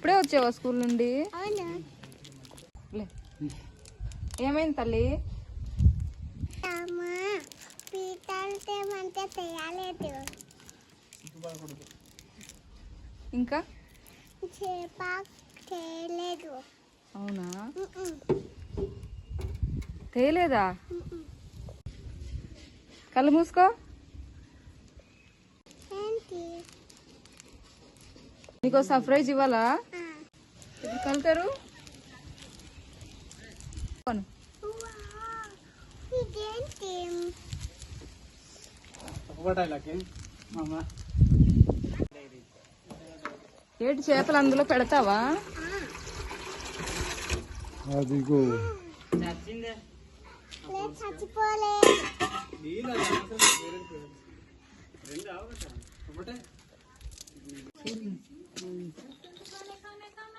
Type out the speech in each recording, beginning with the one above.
ఇప్పుడే వచ్చావా స్కూల్ నుండి? ఏమైంది తల్లి? ఇంకా అవునా? తేలేదా? కళ్ళు మూసుకో. నీకో సర్ప్రైజ్ ఇవ్వాలా? ఎప్పుడు కలుతారు? ఏటి చేపలు అందులో పెడతావా? అదిగో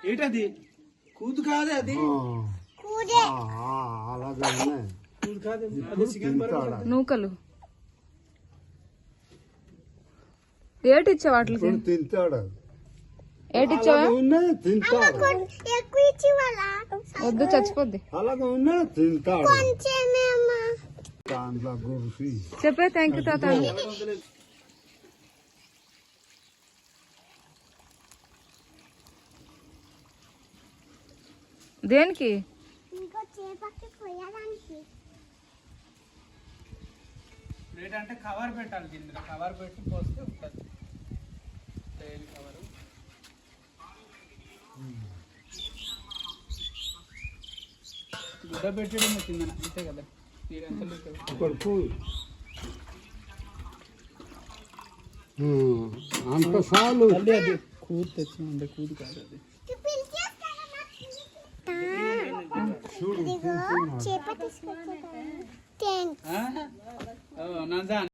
ఏంటది? కూతు కాదే అది. నూకలు ఏటిచ్చా వాటికి? తింటాడు. ఏటిచ్చావా? తింటాడు. వద్దు, చచ్చిపోద్ది. అలాగే ఉన్నా తింటాడు. దాంట్లో గురిసి చెప్పే థ్యాంక్ యూ తాత. దేనికి? ఏంటంటే కవర్ పెట్టాలి, దీంట్లో కవర్ పెట్టి పోస్తే ఉంటుంది. కవర్ గుడ్డ పెట్టడం కిందన అంతే కదా. అంత సాలు అది కూతు తెచ్చిందంటే కూతు కాదు అది. చూడు నా